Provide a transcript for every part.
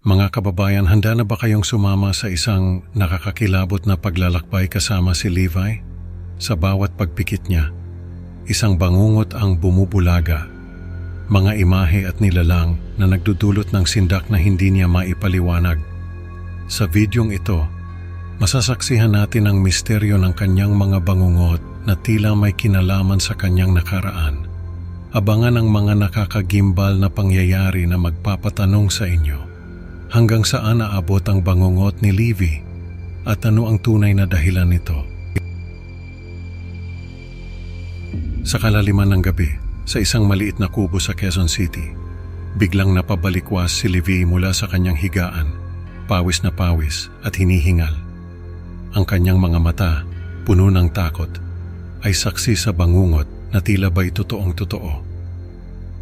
Mga kababayan, handa na ba kayong sumama sa isang nakakakilabot na paglalakbay kasama si Levi? Sa bawat pagpikit niya, isang bangungot ang bumubulaga, mga imahe at nilalang na nagdudulot ng sindak na hindi niya maipaliwanag. Sa videong ito, masasaksihan natin ang misteryo ng kanyang mga bangungot na tila may kinalaman sa kanyang nakaraan. Abangan ang mga nakakagimbal na pangyayari na magpapatanong sa inyo. Hanggang saan aabot ang bangungot ni Levi at ano ang tunay na dahilan nito? Sa kalaliman ng gabi, sa isang maliit na kubo sa Quezon City, biglang napabalikwas si Levi mula sa kanyang higaan, pawis na pawis at hinihingal. Ang kanyang mga mata, puno ng takot, ay saksi sa bangungot na tila ba'y totoong-totoo.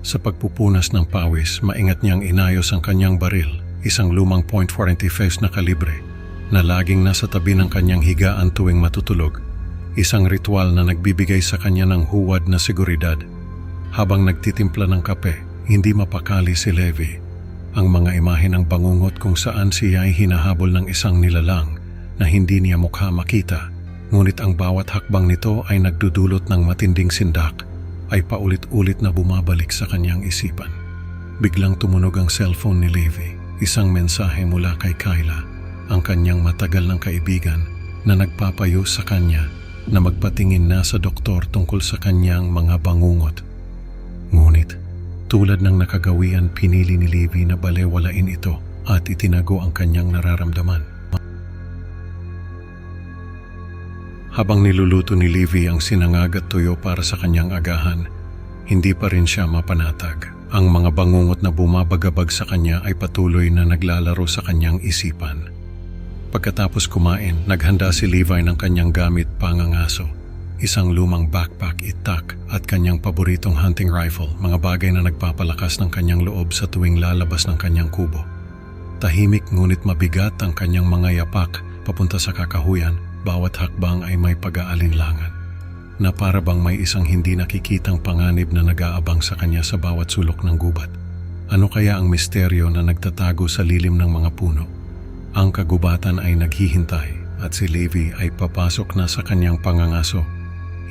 Sa pagpupunas ng pawis, maingat niyang inayos ang kanyang baril, isang lumang .45 na kalibre na laging nasa tabi ng kanyang higaan tuwing matutulog, isang ritual na nagbibigay sa kanya ng huwad na seguridad. Habang nagtitimpla ng kape, hindi mapakali si Levi ang mga imahe ng bangungot kung saan siya ay hinahabol ng isang nilalang na hindi niya mukha makita, ngunit ang bawat hakbang nito ay nagdudulot ng matinding sindak, ay paulit-ulit na bumabalik sa kanyang isipan. Biglang tumunog ang cellphone ni Levi, isang mensahe mula kay Kyla, ang kanyang matagal ng kaibigan na nagpapayo sa kanya na magpatingin na sa doktor tungkol sa kanyang mga bangungot. Ngunit, tulad ng nakagawian, pinili ni Levi na balewalain ito at itinago ang kanyang nararamdaman. Habang niluluto ni Levi ang sinangag at tuyo para sa kanyang agahan, hindi pa rin siya mapanatag. Ang mga bangungot na bumabagabag sa kanya ay patuloy na naglalaro sa kanyang isipan. Pagkatapos kumain, naghanda si Levi ng kanyang gamit pangangaso, isang lumang backpack, itak at kanyang paboritong hunting rifle, mga bagay na nagpapalakas ng kanyang loob sa tuwing lalabas ng kanyang kubo. Tahimik ngunit mabigat ang kanyang mga yapak papunta sa kakahuyan. Bawat hakbang ay may pag-aalinlangan, na para bang may isang hindi nakikitang panganib na nag-aabang sa kanya sa bawat sulok ng gubat. Ano kaya ang misteryo na nagtatago sa lilim ng mga puno? Ang kagubatan ay naghihintay at si Levi ay papasok na sa kanyang pangangaso.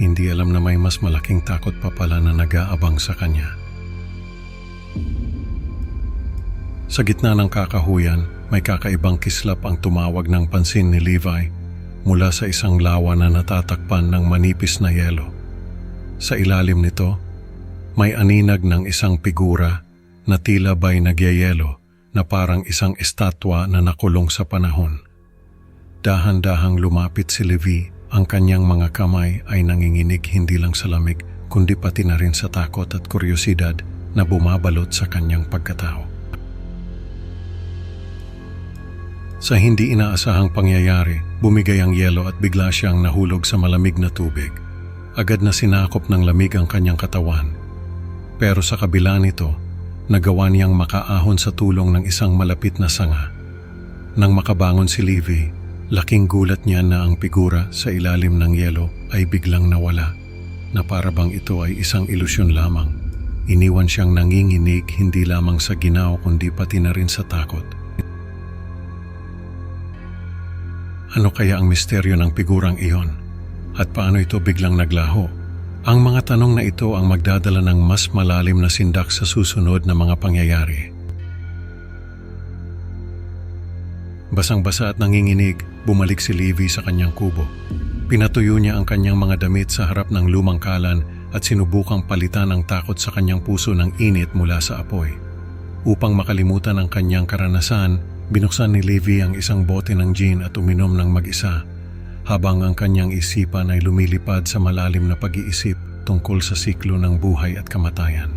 Hindi alam na may mas malaking takot pa pala na nag-aabang sa kanya. Sa gitna ng kakahuyan, may kakaibang kislap ang tumawag ng pansin ni Levi mula sa isang lawa na natatakpan ng manipis na yelo. Sa ilalim nito, may aninag ng isang figura na tila ba'y nagyayelo na parang isang estatwa na nakulong sa panahon. Dahan-dahang lumapit si Levi, ang kanyang mga kamay ay nanginginig hindi lang sa lamig kundi pati na rin sa takot at kuryosidad na bumabalot sa kanyang pagkatao. Sa hindi inaasahang pangyayari, bumigay ang yelo at bigla siyang nahulog sa malamig na tubig. Agad na sinakop ng lamig ang kanyang katawan. Pero sa kabila nito, nagawa niyang makaahon sa tulong ng isang malapit na sanga. Nang makabangon si Levi, laking gulat niya na ang figura sa ilalim ng yelo ay biglang nawala, na para bang ito ay isang ilusyon lamang. Iniwan siyang nanginginig hindi lamang sa ginaw kundi pati na rin sa takot. Ano kaya ang misteryo ng figurang iyon? At paano ito biglang naglaho? Ang mga tanong na ito ang magdadala ng mas malalim na sindak sa susunod na mga pangyayari. Basang-basa at nanginginig, bumalik si Levi sa kanyang kubo. Pinatuyo niya ang kanyang mga damit sa harap ng lumang kalan at sinubukang palitan ang takot sa kanyang puso ng init mula sa apoy. Upang makalimutan ang kanyang karanasan, binuksan ni Levi ang isang bote ng gin at uminom ng mag-isa, habang ang kanyang isipan ay lumilipad sa malalim na pag-iisip tungkol sa siklo ng buhay at kamatayan.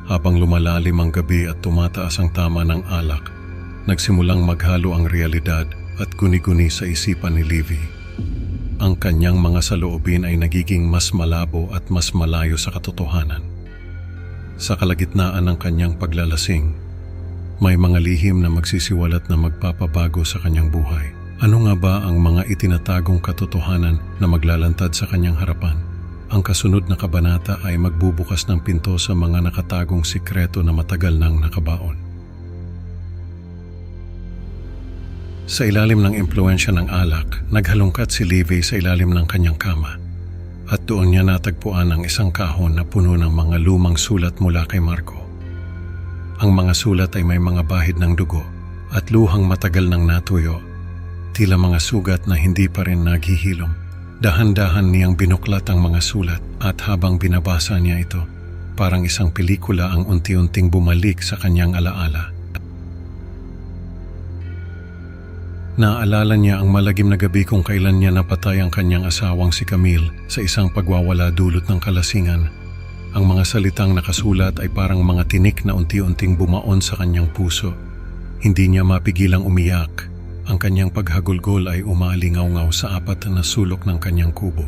Habang lumalalim ang gabi at tumataas ang tama ng alak, nagsimulang maghalo ang realidad at guni-guni sa isipan ni Levi. Ang kanyang mga saloobin ay nagiging mas malabo at mas malayo sa katotohanan. Sa kalagitnaan ng kanyang paglalasing, may mga lihim na magsisiwalat na magpapabago sa kanyang buhay. Ano nga ba ang mga itinatagong katotohanan na maglalantad sa kanyang harapan? Ang kasunod na kabanata ay magbubukas ng pinto sa mga nakatagong sikreto na matagal nang nakabaon. Sa ilalim ng impluensya ng alak, naghalungkat si Livy sa ilalim ng kanyang kama at doon niya natagpuan ang isang kahon na puno ng mga lumang sulat mula kay Marco. Ang mga sulat ay may mga bahid ng dugo at luhang matagal nang natuyo, tila mga sugat na hindi pa rin naghihilom. Dahan-dahan niyang binuklat ang mga sulat at habang binabasa niya ito, parang isang pelikula ang unti-unting bumalik sa kanyang alaala. Naaalala niya ang malagim na gabi kung kailan niya napatay ang kanyang asawang si Camille sa isang pagwawala dulot ng kalasingan. Ang mga salitang nakasulat ay parang mga tinik na unti-unting bumaon sa kanyang puso. Hindi niya mapigilang umiyak. Ang kanyang paghagulgol ay umalingaw-ngaw sa apat na sulok ng kanyang kubo.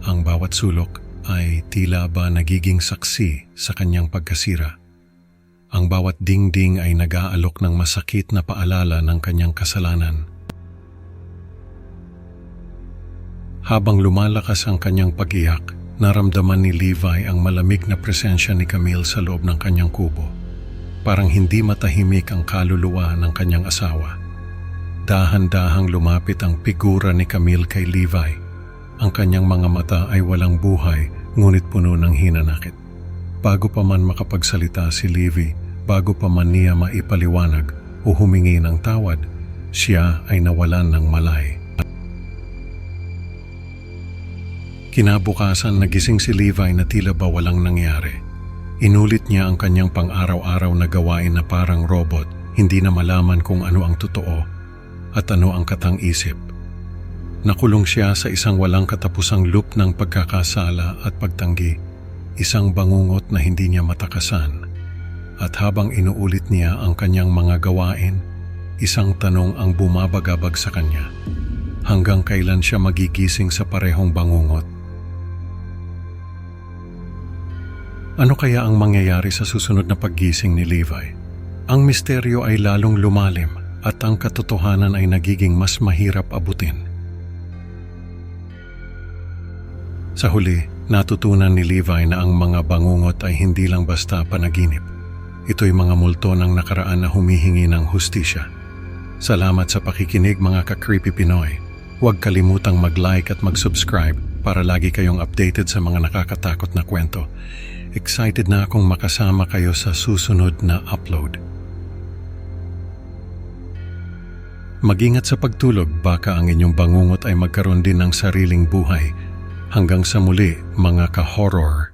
Ang bawat sulok ay tila ba nagiging saksi sa kanyang pagkasira. Ang bawat dingding ay nag-aalok ng masakit na paalala ng kanyang kasalanan. Habang lumalakas ang kanyang pag-iyak, naramdaman ni Levi ang malamig na presensya ni Camille sa loob ng kanyang kubo. Parang hindi matahimik ang kaluluwa ng kanyang asawa. Dahan-dahang lumapit ang figura ni Camille kay Levi. Ang kanyang mga mata ay walang buhay, ngunit puno ng hinanakit. Bago pa man makapagsalita si Levi, bago pa man niya maipaliwanag o humingi ng tawad, siya ay nawalan ng malay. Kinabukasan nagising si Levi na tila ba walang nangyari. Inulit niya ang kanyang pang-araw-araw na gawain na parang robot, hindi na malaman kung ano ang totoo at ano ang katang-isip. Nakulong siya sa isang walang katapusang loop ng pagkakasala at pagtanggi, isang bangungot na hindi niya matakasan. At habang inuulit niya ang kanyang mga gawain, isang tanong ang bumabagabag sa kanya. Hanggang kailan siya magigising sa parehong bangungot? Ano kaya ang mangyayari sa susunod na paggising ni Levi? Ang misteryo ay lalong lumalim at ang katotohanan ay nagiging mas mahirap abutin. Sa huli, natutunan ni Levi na ang mga bangungot ay hindi lang basta panaginip. Ito'y mga multo ng nakaraan na humihingi ng hustisya. Salamat sa pakikinig mga ka-Creepy Pinoy. Huwag kalimutang mag-like at mag-subscribe para lagi kayong updated sa mga nakakatakot na kwento. Excited na akong makasama kayo sa susunod na upload. Mag-ingat sa pagtulog, baka ang inyong bangungot ay magkaroon din ng sariling buhay. Hanggang sa muli, mga ka-horror.